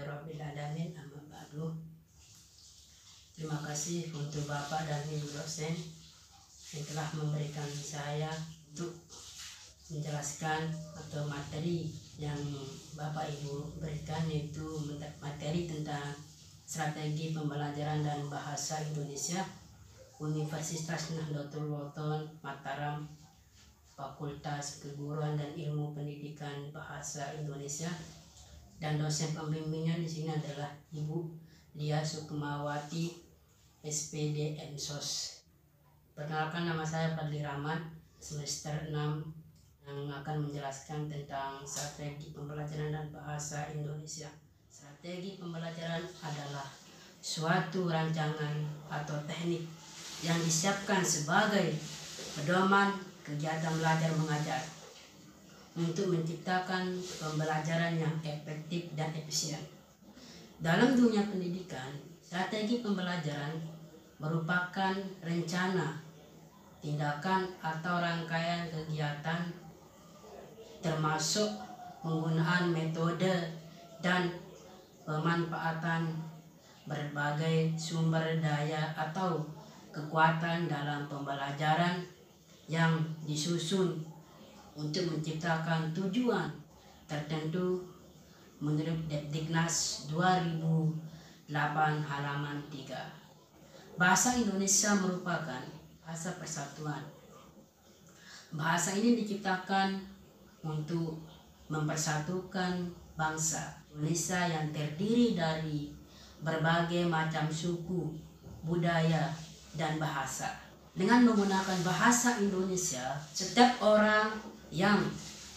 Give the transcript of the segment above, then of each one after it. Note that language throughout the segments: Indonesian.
Alhamdulillahirrahmanirrahim. Amma ba'du. Terima kasih untuk Bapak dan Ibu dosen yang telah memberikan saya untuk menjelaskan atau materi yang Bapak Ibu berikan, yaitu materi tentang strategi pembelajaran dan bahasa Indonesia Universitas Nahdlatul Ulama Mataram, Fakultas Keguruan dan Ilmu Pendidikan Bahasa Indonesia, dan dosen pembimbingnya di sini adalah Ibu Lia Sukmawati, SPD MSOS. Perkenalkan, nama saya Fadli Rahman, semester 6, yang akan menjelaskan tentang strategi pembelajaran dan bahasa Indonesia. Strategi pembelajaran adalah suatu rancangan atau teknik yang disiapkan sebagai pedoman kegiatan belajar mengajar untuk menciptakan pembelajaran yang efektif dan efisien. Dalam dunia pendidikan, strategi pembelajaran merupakan rencana, tindakan atau rangkaian kegiatan termasuk penggunaan metode dan pemanfaatan berbagai sumber daya atau kekuatan dalam pembelajaran yang disusun untuk menciptakan tujuan tertentu menurut Diknas 2008 halaman 3. Bahasa Indonesia merupakan bahasa persatuan. Bahasa ini diciptakan untuk mempersatukan bangsa Indonesia yang terdiri dari berbagai macam suku, budaya, dan bahasa. Dengan menggunakan bahasa Indonesia, setiap orang yang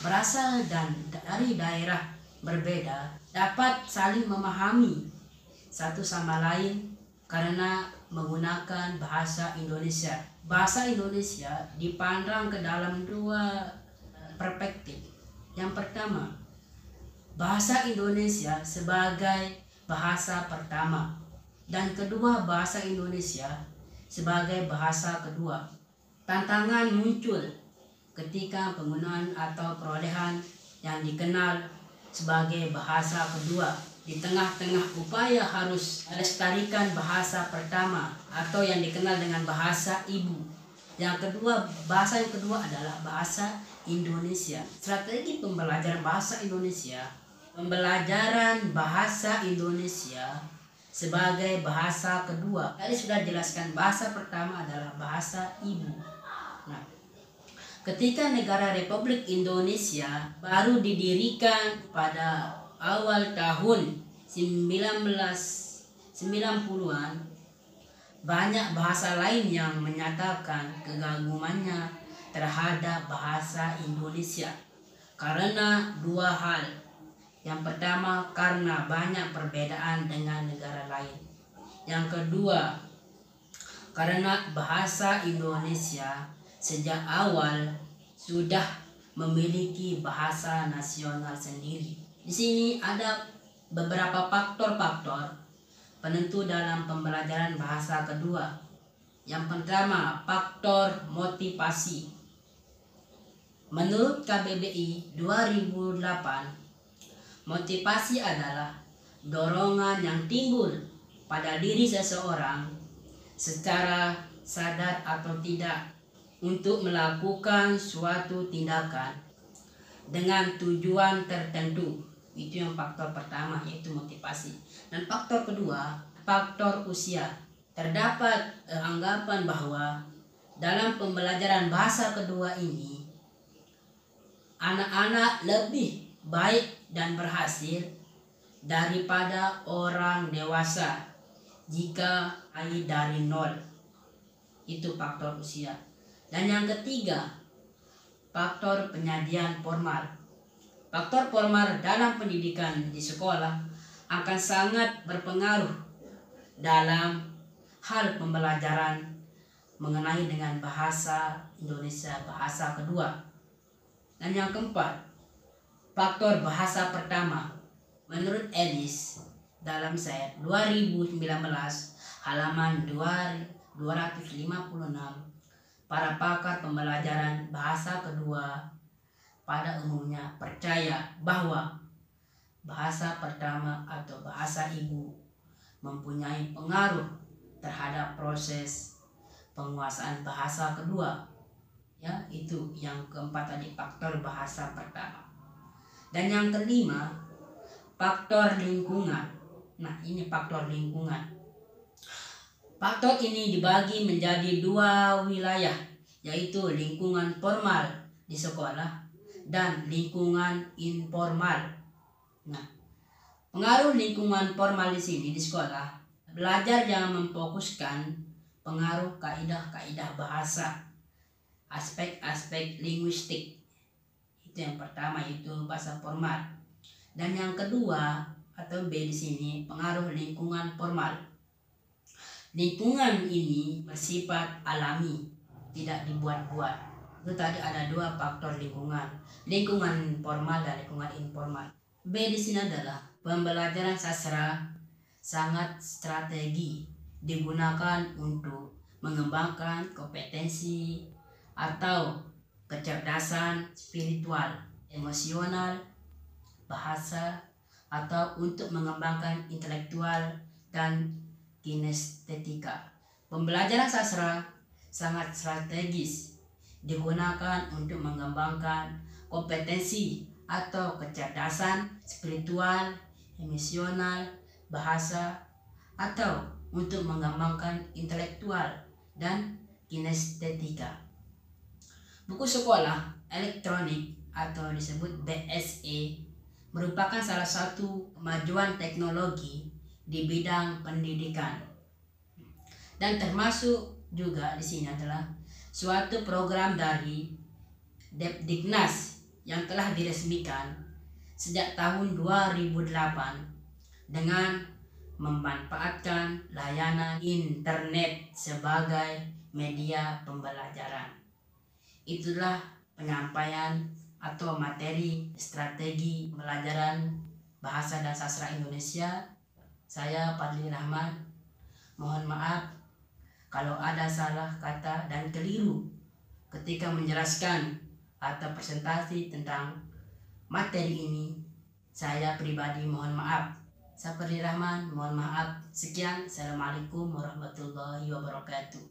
berasal dari daerah berbeda dapat saling memahami satu sama lain karena menggunakan bahasa Indonesia. Bahasa Indonesia dipandang ke dalam dua perspektif. Yang pertama, bahasa Indonesia sebagai bahasa pertama, dan kedua, bahasa Indonesia sebagai bahasa kedua. Tantangan muncul ketika penggunaan atau perolehan yang dikenal sebagai bahasa kedua di tengah-tengah upaya harus melestarikan bahasa pertama atau yang dikenal dengan bahasa ibu. Yang kedua, bahasa yang kedua adalah bahasa Indonesia. Strategi pembelajaran bahasa Indonesia, pembelajaran bahasa Indonesia sebagai bahasa kedua. Tadi sudah jelaskan, bahasa pertama adalah bahasa ibu. Nah, ketika negara Republik Indonesia baru didirikan pada awal tahun 1990-an, banyak bahasa lain yang menyatakan kekagumannya terhadap bahasa Indonesia karena dua hal. Yang pertama, karena banyak perbedaan dengan negara lain. Yang kedua, karena bahasa Indonesia sejak awal sudah memiliki bahasa nasional sendiri. Di sini ada beberapa faktor-faktor penentu dalam pembelajaran bahasa kedua. Yang pertama, faktor motivasi. Menurut KBBI 2008, motivasi adalah dorongan yang timbul pada diri seseorang secara sadar atau tidak untuk melakukan suatu tindakan dengan tujuan tertentu. Itu yang faktor pertama, yaitu motivasi. Dan faktor kedua, faktor usia. Terdapat anggapan bahwa dalam pembelajaran bahasa kedua ini, anak-anak lebih baik dan berhasil daripada orang dewasa jika dari nol. Itu faktor usia. Dan yang ketiga, faktor penyajian formal. Faktor formal dalam pendidikan di sekolah akan sangat berpengaruh dalam hal pembelajaran mengenai dengan bahasa Indonesia, bahasa kedua. Dan yang keempat, faktor bahasa pertama. Menurut Ellis dalam set 2019 halaman 256, para pakar pembelajaran bahasa kedua pada umumnya percaya bahwa bahasa pertama atau bahasa ibu mempunyai pengaruh terhadap proses penguasaan bahasa kedua. Ya, itu yang keempat tadi, faktor bahasa pertama. Dan yang kelima, faktor lingkungan. Nah, ini faktor lingkungan. Faktor ini dibagi menjadi dua wilayah, yaitu lingkungan formal di sekolah dan lingkungan informal. Nah, pengaruh lingkungan formal di sini di sekolah, belajar yang memfokuskan pengaruh kaidah-kaidah bahasa, aspek-aspek linguistik. Itu yang pertama, itu bahasa formal. Dan yang kedua atau B di sini, pengaruh lingkungan formal. Lingkungan ini bersifat alami, tidak dibuat-buat. Itu tadi ada dua faktor lingkungan formal dan lingkungan informal. B di sini adalah pembelajaran sastra sangat strategi, digunakan untuk mengembangkan kompetensi atau kecerdasan spiritual, emosional, bahasa, atau untuk mengembangkan intelektual dan kinestetika. Pembelajaran sastra sangat strategis, digunakan untuk mengembangkan kompetensi atau kecerdasan spiritual, emosional, bahasa, atau untuk mengembangkan intelektual dan kinestetika. Buku sekolah elektronik atau disebut BSE merupakan salah satu kemajuan teknologi di bidang pendidikan, dan termasuk juga di sini adalah suatu program dari Depdiknas yang telah diresmikan sejak tahun 2008 dengan memanfaatkan layanan internet sebagai media pembelajaran. Itulah penyampaian atau materi strategi pembelajaran bahasa dan sastra Indonesia. Saya Fadli Rahman, mohon maaf kalau ada salah kata dan keliru ketika menjelaskan atau presentasi tentang materi ini. Saya pribadi mohon maaf. Saya Fadli Rahman, mohon maaf. Sekian, Assalamualaikum warahmatullahi wabarakatuh.